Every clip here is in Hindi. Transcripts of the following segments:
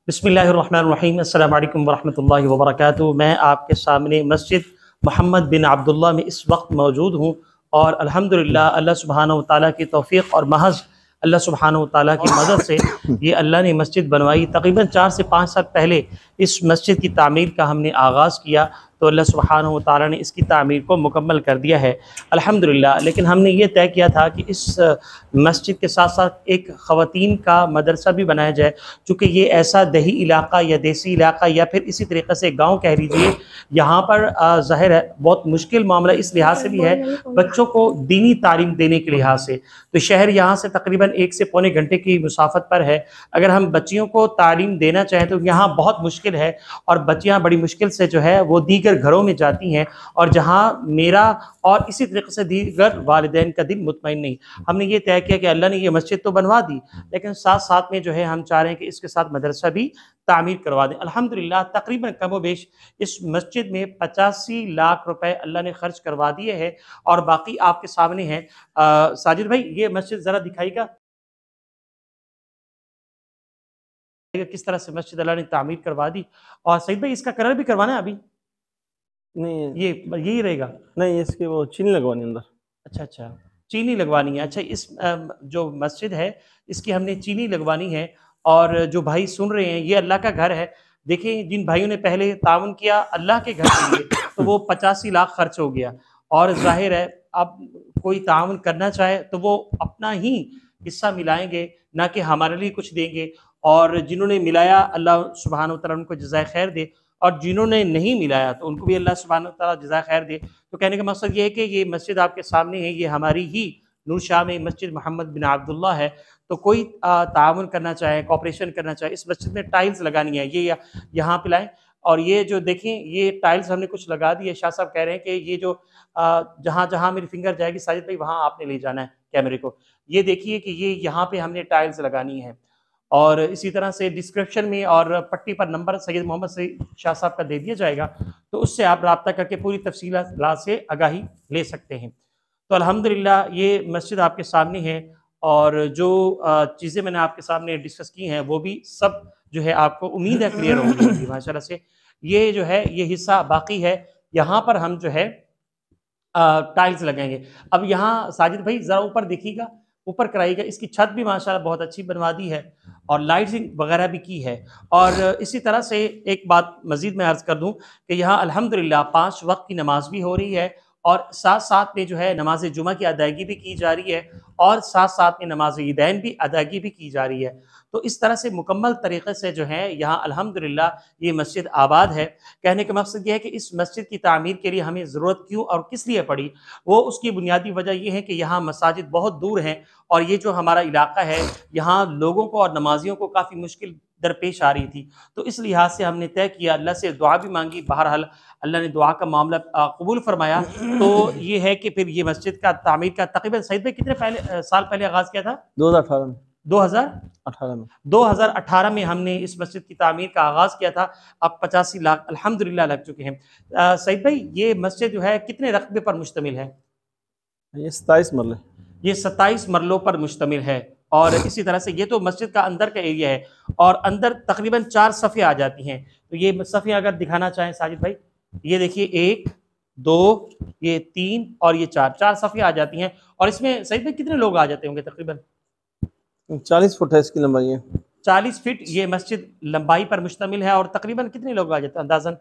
बिस्मिल्लाहिर्रहमानिर्रहीम अस्सलामु अलैकुम वरहमतुल्लाहि वबरकातुहू। मैं आपके सामने मस्जिद मोहम्मद बिन अब्दुल्लाह में इस वक्त मौजूद हूँ और अल्हम्दुलिल्लाह अल्लाह सुब्हानहू व तआला की तौफ़ीक़ और महज़ अल्लाह सुब्हानहू व तआला की मदद से ये अल्लाह ने मस्जिद बनवाई। तकरीबन 4 से 5 साल पहले इस मस्जिद की तामीर का हमने आगाज़ किया तो अल्लाह सुब्हानहू व तआला ने इसकी तामीर को मुकम्मल कर दिया है अल्हम्दुलिल्लाह। लेकिन हमने ये तय किया था कि इस मस्जिद के साथ साथ एक ख़वातीन का मदरसा भी बनाया जाए, चूँकि ये ऐसा दही इलाका या देसी इलाका या फिर इसी तरीक़े से गाँव कह लीजिए, यहाँ पर ज़ाहिर है बहुत मुश्किल मामला इस लिहाज से भी है बच्चों को दीनी तालीम देने के लिहाज से। तो शहर यहाँ से तकरीबन 1 से पौने घंटे की मुसाफत पर है। अगर हम बच्चियों को तालीम देना चाहें तो यहाँ बहुत मुश्किल है और बच्चियाँ बड़ी मुश्किल से जो है वो दीगर घरों में जाती हैं और जहाँ मेरा और इसी तरीके से दीगर वालिदैन का दिल मुतमईन नहीं। हमने ये तय किया कि अल्लाह ने ये मस्जिद तो बनवा दी, लेकिन साथ साथ में जो है हम चाह रहे हैं कि इसके साथ मदरसा भी तामीर करवा दें। अल्हम्दुलिल्लाह तकरीबन कमोबेश इस मस्जिद में 85 लाख रुपए अल्लाह ने खर्च करवा दिए हैं और बाकी आपके सामने है। साजिद भाई ये मस्जिद ज़रा दिखाइएगा किस तरह से मस्जिद अल्लाह ने तामीर करवा दी। और सईद भाई इसका कलर भी करवाना है अभी? नहीं, ये यही रहेगा? नहीं इसकी वो चीनी लगवानी अंदर। अच्छा, अच्छा, चीनी लगवानी है। अच्छा इस जो मस्जिद है इसकी हमने चीनी लगवानी है। और जो भाई सुन रहे हैं ये अल्लाह का घर है। देखिए जिन भाइयों ने पहले ताउन किया अल्लाह के घर के लिए तो वो 85 लाख खर्च हो गया और ज़ाहिर है अब कोई ताउन करना चाहे तो वो अपना ही हिस्सा मिलाएँगे, ना कि हमारे लिए कुछ देंगे। और जिन्होंने मिलाया अल्लाह सुब्हानहू व तआला उनको जज़ाए खैर दे और जिन्होंने नहीं मिलाया तो उनको भी अल्लाह सुब्हानहू व तआला जज़ाए खैर दे। तो कहने का मकसद ये है कि ये मस्जिद आपके सामने है, ये हमारी ही नूर शाह में मस्जिद मोहम्मद बिन अब्दुल्लाह है। तो कोई ताउन करना चाहे, कोऑपरेशन करना चाहे, इस मस्जिद में टाइल्स लगानी है, ये यहाँ पे लाएँ। और ये जो देखें ये टाइल्स हमने कुछ लगा दी है। शाह साहब कह रहे हैं कि ये जो जहाँ-जहाँ मेरी फिंगर जाएगी साजिद भाई वहाँ आपने ले जाना है कैमरे को। ये देखिए कि ये यहाँ पे हमने टाइल्स लगानी है। और इसी तरह से डिस्क्रिप्शन में और पट्टी पर नंबर सैयद मोहम्मद सईद शाह साहब का दे दिया जाएगा, तो उससे आप राब्ता करके पूरी तफसीलात से आगाही ले सकते हैं। तो अल्हम्दुलिल्लाह ये मस्जिद आपके सामने है और जो चीज़ें मैंने आपके सामने डिस्कस की हैं वो भी सब जो है आपको उम्मीद है क्लियर होंगी माशाल्लाह से। ये जो है ये हिस्सा बाकी है, यहाँ पर हम जो है टाइल्स लगाएँगे। अब यहाँ साजिद भाई ज़रा ऊपर देखिएगा, ऊपर कराइएगा, इसकी छत भी माशाल्लाह बहुत अच्छी बनवा दी है और लाइटिंग वगैरह भी की है। और इसी तरह से एक बात मज़ीद मैं अर्ज़ कर दूँ कि यहाँ अल्हम्दुलिल्लाह 5 वक़्त की नमाज़ भी हो रही है और साथ-साथ में जो है नमाज़ जुमा की अदायगी भी की जा रही है और साथ-साथ में नमाज़ ईदैन भी अदायगी भी की जा रही है। तो इस तरह से मुकम्मल तरीक़े से जो है यहाँ अल्हम्दुलिल्लाह ये मस्जिद आबाद है। कहने का मकसद ये है कि इस मस्जिद की तामीर के लिए हमें ज़रूरत क्यों और किस लिए पड़ी, वो उसकी बुनियादी वजह ये है कि यहाँ मसाजिद बहुत दूर हैं और ये जो हमारा इलाका है, यहाँ लोगों को और नमाज़ियों को काफ़ी मुश्किल दरपेश आ रही थी। तो इस लिहाज से हमने तय किया, अल्लाह से दुआ भी माँगी, बहरहाल अल्लाह ने दुआ का मामला कबूल फरमाया। तो ये है कि फिर ये मस्जिद का तामीर का तकरीबन सईद भाई कितने साल पहले आगाज़ किया था? 2018 में। 2018 में 2018 में हमने इस मस्जिद की तामीर का आगाज़ किया था। अब 85 लाख अल्हम्दुलिल्लाह लग चुके हैं। सईद भाई ये मस्जिद जो है कितने रक़बे पर मुश्तमिल है? ये 27 मरले। ये 27 मरलों पर मुश्तमिल है और इसी तरह से ये तो मस्जिद का अंदर का एरिया है और अंदर तकरीबन 4 सफ़े आ जाती हैं। तो ये सफ़े अगर दिखाना चाहें साजिद भाई, ये देखिए 1, 2, ये 3 और ये 4 सफ़े आ जाती हैं। और इसमें सईद भाई कितने लोग आ जाते होंगे तकरीबन? 40 फुट है इसकी लंबाई है। 40 फीट ये मस्जिद लंबाई पर मुश्तमिल है और तकरीबन कितने लोग आ जाते हैं अंदाज़न?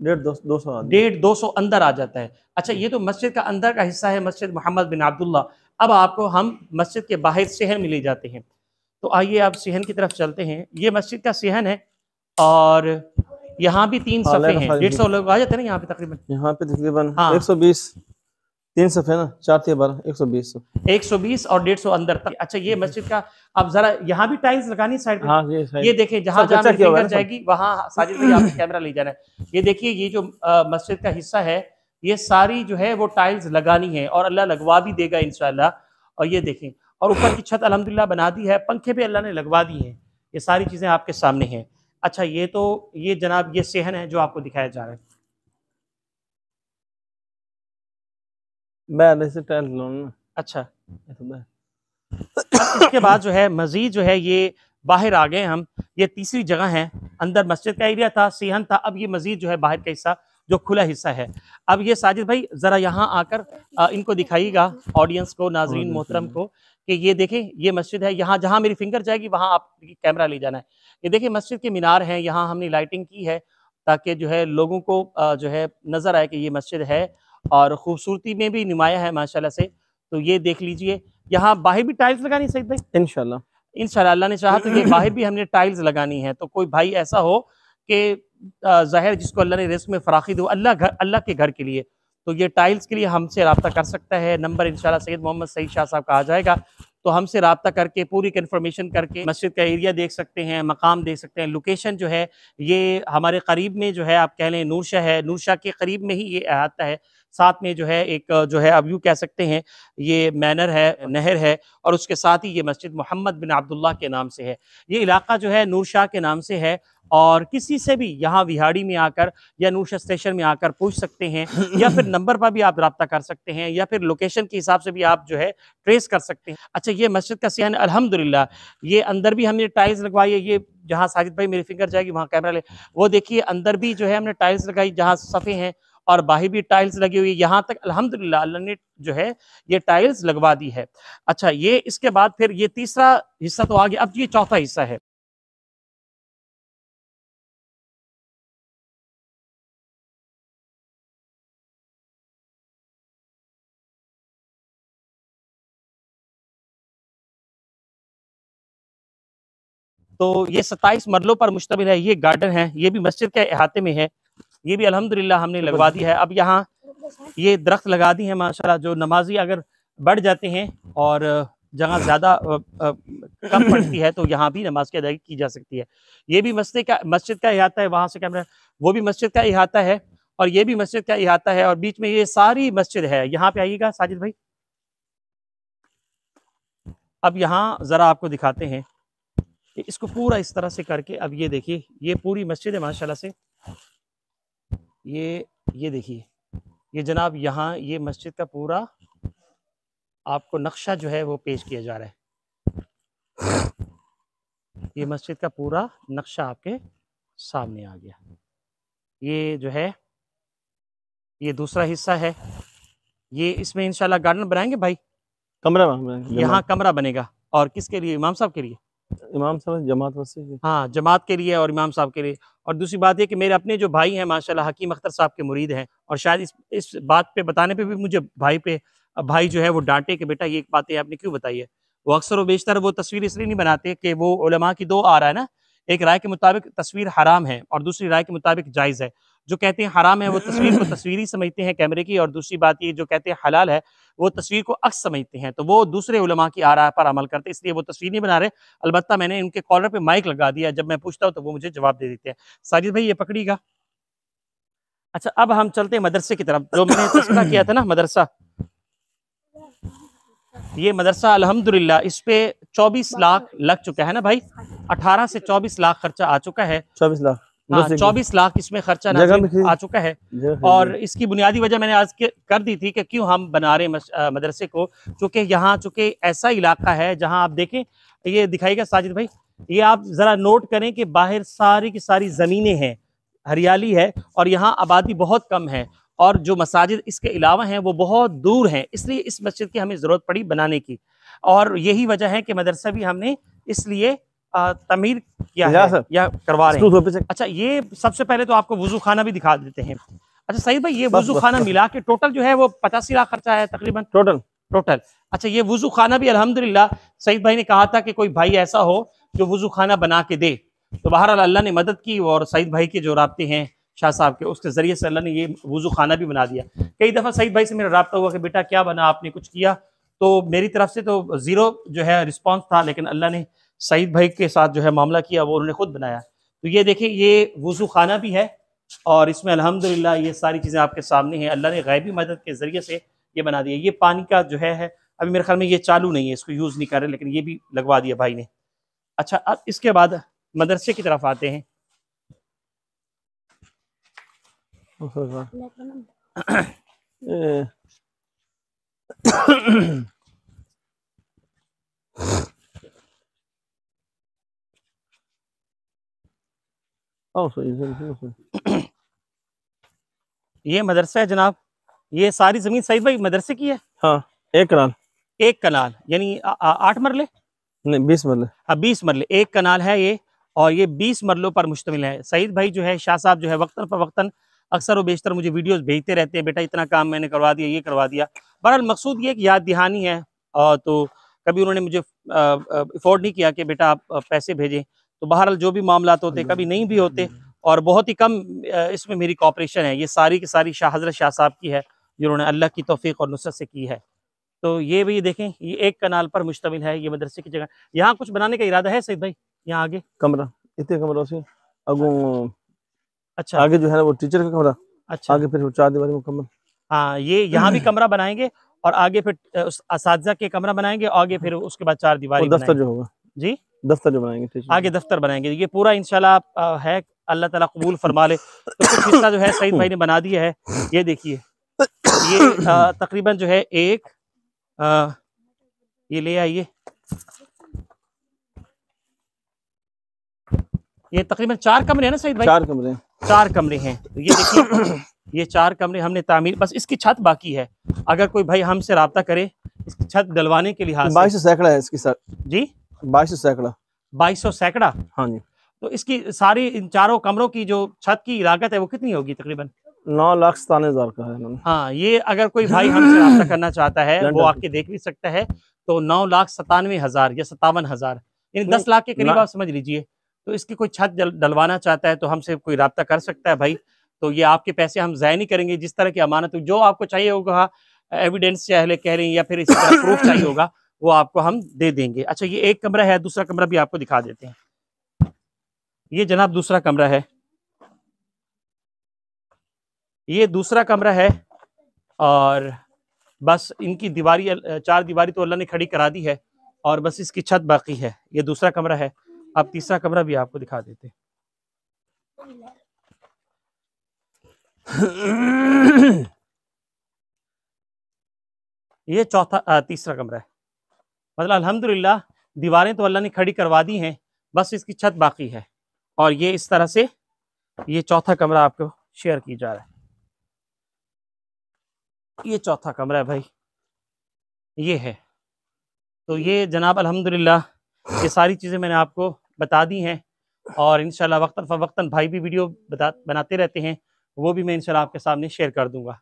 150-200 अंदर आ जाता है। अच्छा ये तो मस्जिद का अंदर का हिस्सा है मस्जिद मोहम्मद बिन अब्दुल्लाह। अब आपको हम मस्जिद के बाहर सेहन में ले जाते हैं। तो आइए आप सेहन की तरफ चलते हैं। ये मस्जिद का सेहन है और यहाँ भी 3 सफ़े हैं। 150 लोग आ जाते हैं ना यहाँ पे तकरीबन? यहाँ पे तकरीबन हाँ। 120 3 सफ़े ना 4 × 12 120 120 और 150 अंदर तक। अच्छा ये मस्जिद का अब जरा यहाँ भी टाइल्स लगानी साइड पे। हाँ, ये देखें जहाँ जहाँ मेरी फिंगर जाएगी वहाँ साजिद भाई आपने कैमरा ले जाना है। ये देखिए ये जो मस्जिद का हिस्सा है ये सारी जो है वो टाइल्स लगानी है और अल्लाह लगवा भी देगा इंशाल्लाह। और ये देखें और ऊपर की छत अल्हम्दुलिल्लाह बना दी है, पंखे भी अल्लाह ने लगवा दिए हैं। ये सारी चीज़ें आपके सामने हैं। अच्छा ये तो ये जनाब ये सेहन है जो आपको दिखाया जा रहा है। मैं ऐसे टाइल्स लूँ। अच्छा अब इसके बाद जो है मज़ीद जो है ये बाहर आ गए हम। ये तीसरी जगह है। अंदर मस्जिद का एरिया था, सेहन था, अब ये मजीद जो है बाहर का हिस्सा जो खुला हिस्सा है। अब ये साजिद भाई ज़रा यहाँ आकर इनको दिखाइएगा, ऑडियंस को, नाजरीन मोहतरम को, कि ये देखें ये मस्जिद है। यहाँ जहाँ मेरी फिंगर जाएगी वहाँ आप कैमरा ले जाना है। ये देखिए मस्जिद के मीनार हैं, यहाँ हमने लाइटिंग की है ताकि जो है लोगों को जो है नज़र आए कि ये मस्जिद है, और खूबसूरती में भी नुमाया है माशाल्लाह से। तो ये देख लीजिए, यहाँ बाहर भी टाइल्स लगानी सही भाई, इंशाल्लाह इंशाल्लाह अल्लाह ने चाहा तो ये बाहर भी हमने टाइल्स लगानी है। तो कोई भाई ऐसा हो कि ज़ाहिर जिसको अल्लाह ने रिज़्क़ में फ़राख़ी दो अल्लाह के घर के लिए, तो ये टाइल्स के लिए हमसे रब्ता कर सकता है। नंबर इंशाल्लाह सैयद मोहम्मद सईद शाह साहब का आ जाएगा, तो हमसे रब्ता करके पूरी इन्फॉर्मेशन करके मस्जिद का एरिया देख सकते हैं, मकाम देख सकते हैं। लोकेशन जो है ये हमारे करीब में जो है, आप कह लें नूरशाह है, नूरशाह के करीब में ही ये अहाता है। साथ में जो है एक जो है अब यूँ कह सकते हैं ये मैनर है, नहर है, और उसके साथ ही ये मस्जिद मोहम्मद बिन अब्दुल्लाह के नाम से है। ये इलाका जो है नूरशाह के नाम से है, और किसी से भी यहाँ विहाड़ी में आकर या नूरशाह स्टेशन में आकर पूछ सकते हैं, या फिर नंबर पर भी आप रब्ता कर सकते हैं, या फिर लोकेशन के हिसाब से भी आप जो है ट्रेस कर सकते हैं। अच्छा, ये मस्जिद का सियान अल्हम्दुलिल्लाह, ये अंदर भी हमने टाइल्स लगवाई है। ये जहाँ साजिद भाई मेरी फिंगर जाएगी वहाँ कैमरा ले, वो देखिए अंदर भी जो है हमने टाइल्स लगाई, जहाँ सफ़े हैं, और बाहर भी टाइल्स लगी हुई है। यहाँ तक अल्हम्दुलिल्लाह अल्लाह ने जो है ये टाइल्स लगवा दी है। अच्छा, ये इसके बाद फिर ये तीसरा हिस्सा तो आ गया, अब ये चौथा हिस्सा है। तो ये 27 मरलों पर मुश्तमिल है, ये गार्डन है, ये भी मस्जिद के अहाते में है। ये भी अल्हम्दुलिल्लाह हमने लगवा दी है। अब यहाँ ये दरख्त लगा दी है माशाल्लाह, जो नमाजी अगर बढ़ जाते हैं और जगह ज़्यादा कम पड़ती है तो यहाँ भी नमाज की अदायगी की जा सकती है। ये भी मस्जिद का अहाता है, वहाँ से कैमरा, वो भी मस्जिद का अहाता है, और ये भी मस्जिद का अहाता है, और बीच में ये सारी मस्जिद है। यहाँ पे आइएगा साजिद भाई, अब यहाँ ज़रा आपको दिखाते हैं कि इसको पूरा इस तरह से करके, अब ये देखिए ये पूरी मस्जिद है माशाल्लाह से। ये देखिए, ये जनाब यहाँ ये मस्जिद का पूरा आपको नक्शा जो है वो पेश किया जा रहा है। ये मस्जिद का पूरा नक्शा आपके सामने आ गया। ये जो है ये दूसरा हिस्सा है, ये इसमें इंशाल्लाह गार्डन बनाएंगे भाई, कमरा यहाँ कमरा बनेगा। और किसके लिए? इमाम साहब के लिए, इमाम साहब जमात मस्जिद, हाँ जमात के लिए और इमाम साहब के लिए। और दूसरी बात ये कि मेरे अपने जो भाई हैं माशाल्लाह हकीम अख्तर साहब के मुरीद हैं, और शायद इस बात पे बताने पे भी मुझे भाई जो है वो डांटे कि बेटा ये बातें आपने क्यों बताई है। वो अक्सर व बेशतर वो तस्वीर इसलिए नहीं बनाते कि वो उलमा की दो आ रहा है ना, एक राय के मुताबिक तस्वीर हराम है और दूसरी राय के मुताबिक जायज़ है। जो कहते हैं हराम है वो तस्वीर को तस्वीर ही समझते हैं कैमरे की, और दूसरी बात ये जो कहते हैं हलाल है वो तस्वीर को अक्स समझते हैं, तो वो दूसरे उलमा की आरा पर अमल करते हैं, इसलिए वो तस्वीर नहीं बना रहे। अलबत्ता मैंने उनके कॉलर पे माइक लगा दिया, जब मैं पूछता हूँ तो वो मुझे जवाब दे देते हैं। साजिद भाई ये पकड़िएगा। अच्छा, अब हम चलते हैं मदरसे की तरफ, जो मैंने तस्करा किया था ना मदरसा, ये मदरसा अल्हम्दुलिल्लाह इस पे 24 लाख लग चुका है ना भाई, 18 से 24 लाख खर्चा आ चुका है। 24 लाख, हाँ 24 लाख इसमें खर्चा आ चुका है। और इसकी बुनियादी वजह मैंने आज कर दी थी कि क्यों हम बना रहे मदरसे को, चूँकि यहाँ चूँकि ऐसा इलाका है जहाँ आप देखें, ये दिखाइएगा साजिद भाई, ये आप ज़रा नोट करें कि बाहर सारी की सारी ज़मीनें हैं, हरियाली है, और यहाँ आबादी बहुत कम है, और जो मसाजिद इसके अलावा हैं वो बहुत दूर हैं, इसलिए इस मस्जिद की हमें ज़रूरत पड़ी बनाने की। और यही वजह है कि मदरसा भी हमने इसलिए तमीर किया है या करवा रहे हैं। अच्छा, ये सबसे पहले तो आपको वुजू खाना भी दिखा देते हैं। अच्छा सईद भाई, ये वुजू खाना मिला के टोटल जो है वो 85 लाख खर्चा है तकरीबन टोटल। अच्छा, ये वुजू खाना भी अल्हम्दुलिल्लाह सईद भाई ने कहा था कि कोई भाई ऐसा हो जो वुजू खाना बना के दे, तो बहरहाल अल्लाह ने मदद की, और सईद भाई के जो राब्ते हैं शाह साहब के, उसके ज़रिए से अल्लाह ने ये वुजू खाना भी बना दिया। कई दफ़ा सईद भाई से मेरा राब्ता हुआ कि बेटा क्या बना, आपने कुछ किया, तो मेरी तरफ से तो ज़ीरो जो है रिस्पॉन्स था, लेकिन अल्लाह ने सईद भाई के साथ जो है मामला किया, वो उन्होंने खुद बनाया। तो ये देखिए ये वुजू खाना भी है, और इसमें अल्हम्दुलिल्लाह ये सारी चीज़ें आपके सामने हैं, अल्लाह ने गैबी मदद के ज़रिए से ये बना दिया। ये पानी का जो है अभी मेरे ख्याल में ये चालू नहीं है, इसको यूज़ नहीं कर रहे, लेकिन ये भी लगवा दिया भाई ने। अच्छा, अब इसके बाद मदरसे की तरफ आते हैं। ये मदरसा है जनाब। ये सारी ज़मीन सईद भाई मदरसे की है। हाँ, 1 कनाल। 1 कनाल यानी 8 मरले? नहीं, 20 मरले। 20 मरले, 1 कनाल है ये, और ये 20 मरलों पर मुश्तमिल है। सईद भाई जो है, शाह साहब जो है, वक्तन फ़वक्तन अक्सर व बेशतर मुझे वीडियोस भेजते रहते हैं, बेटा इतना काम मैंने करवा दिया, ये करवा दिया। बहरहाल मकसूद ये कि याद दहानी है, और तो कभी उन्होंने मुझे अफोर्ड नहीं किया कि बेटा आप पैसे भेजें। तो बहरहाल जो भी मामलात होते, कभी नहीं भी होते, और बहुत ही कम इसमें मेरी कॉपरेशन है। ये सारी की सारी हज़रत शाह साहब की है, जिन्होंने अल्लाह की तौफीक और नुसरत से की है। तो ये भी देखें, ये 1 कनाल पर मुश्तमिल है, ये मदरसे की जगह। यहाँ कुछ बनाने का इरादा है सईद भाई? यहाँ आगे कमरा, इतने कमरों से अगो अच्छा आगे जो है ना वो टीचर का कमरा, अच्छा, आगे फिर 4 दीवारी मुकम्मल। हाँ, ये यहाँ भी कमरा बनाएंगे, और आगे फिर उस असातिज़ा के कमरा बनाएंगे, आगे फिर उसके बाद 4 और दीवारी दफ्तर बनाएंगे। जो होगा, जी, दफ्तर जो बनाएंगे टीचर आगे दफ्तर बनाएंगे। ये पूरा इंशाल्लाह है, अल्लाह ताला कबूल फरमा ले। तो कुछ हिस्सा जो है सईद भाई ने बना दिया है। ये देखिए, ये तकरीबन जो है एक ये ले आइए, ये तकरीबन 4 कमरे हैं ना सईद भाई? 4 कमरे। 4 कमरे हैं। तो ये देखिए, ये 4 कमरे हमने तामीर, बस इसकी छत बाकी है। अगर कोई भाई हमसे राब्ता करे इसकी छत डलवाने के लिहाज से। 2200 सैकड़ा है इसकी सर जी, 2200 सैकड़ा। 2200 सैकड़ा। हाँ जी। तो इसकी सारी इन चारों कमरों की जो छत की लागत है वो कितनी होगी तकरीबन? 9,97,000 का है इन्होंने। हाँ, ये अगर कोई भाई हमसे राब्ता करना चाहता है वो लंदन। आके देख भी सकता है। तो 9,97,000 या 57,000, यानी 10 लाख के करीब आप समझ लीजिए। तो इसकी कोई छत डलवाना चाहता है तो हमसे कोई राब्ता कर सकता है भाई। तो ये आपके पैसे हम ज़ाया नहीं करेंगे। जिस तरह की अमानत जो आपको चाहिए होगा, एविडेंस चाहे कह रहे हैं या फिर इसी तरह प्रूफ चाहिए होगा, वो आपको हम दे देंगे। अच्छा, ये एक कमरा है, दूसरा कमरा भी आपको दिखा देते हैं। ये जनाब दूसरा कमरा है, ये दूसरा कमरा है, और बस इनकी दीवारी 4 दीवारी तो अल्लाह ने खड़ी करा दी है, और बस इसकी छत बाकी है। ये दूसरा कमरा है। अब तीसरा कमरा भी आपको दिखा देते हैं। ये तीसरा कमरा है। मतलब अल्हम्दुलिल्लाह दीवारें तो अल्लाह ने खड़ी करवा दी हैं, बस इसकी छत बाकी है। और ये इस तरह से ये चौथा कमरा आपको शेयर किया जा रहा है। ये चौथा कमरा है भाई, ये है। तो ये जनाब अल्हम्दुलिल्लाह ये सारी चीज़ें मैंने आपको बता दी हैं, और इंशाल्लाह वक्तन फ़वक्तन भाई भी वीडियो बनाते रहते हैं, वो भी मैं इंशाल्लाह आपके सामने शेयर कर दूँगा।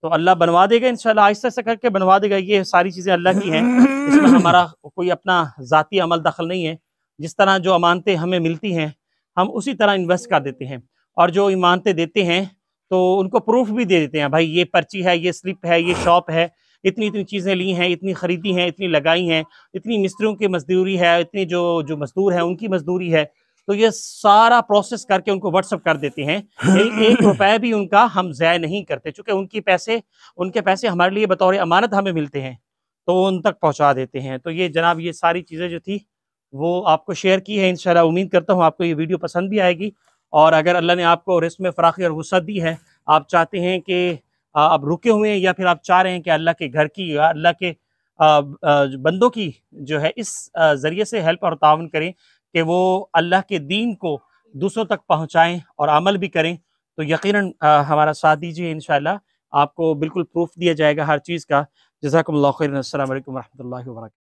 तो अल्लाह बनवा देगा इंशाल्लाह, आहिस्ता-आहिस्ता करके बनवा देगा। ये सारी चीज़ें अल्लाह की हैं, इसमें हमारा कोई अपना ज़ाती अमल दखल नहीं है। जिस तरह जो अमानतें हमें मिलती हैं, हम उसी तरह इन्वेस्ट कर देते हैं, और जो इमानतें देते हैं तो उनको प्रूफ भी दे देते हैं, भाई ये पर्ची है, ये स्लिप है, ये शॉप है, इतनी-इतनी चीज़ें ली हैं, इतनी खरीदी हैं, इतनी लगाई हैं, इतनी मिस्त्रियों की मज़दूरी है, इतनी जो मज़दूर हैं उनकी मज़दूरी है। तो ये सारा प्रोसेस करके उनको व्हाट्सएप कर देते हैं। एक रुपए भी उनका हम ज़ाया नहीं करते, चूँकि उनके पैसे हमारे लिए बतौर अमानत हमें मिलते हैं, तो उन तक पहुँचा देते हैं। तो ये जनाब ये सारी चीज़ें जो थी वो आपको शेयर की है। इंशाल्लाह उम्मीद करता हूँ आपको ये वीडियो पसंद भी आएगी, और अगर अल्लाह ने आपको रिज़्क़ में फ़राख़ी और वुसअत दी है, आप चाहते हैं कि आप रुके हुए हैं, या फिर आप चाह रहे हैं कि अल्लाह के घर की या अल्लाह के बंदों की जो है इस ज़रिए से हेल्प और ताउन करें कि वो अल्लाह के दीन को दूसरों तक पहुँचाएँ और अमल भी करें, तो यकीनन हमारा साथ दीजिए। इंशाअल्लाह आपको बिल्कुल प्रूफ दिया जाएगा हर चीज़ का। जज़ाकुमुल्लाहु खैरन। अस्सलामु अलैकुम व रहमतुल्लाहि व बरकातहू।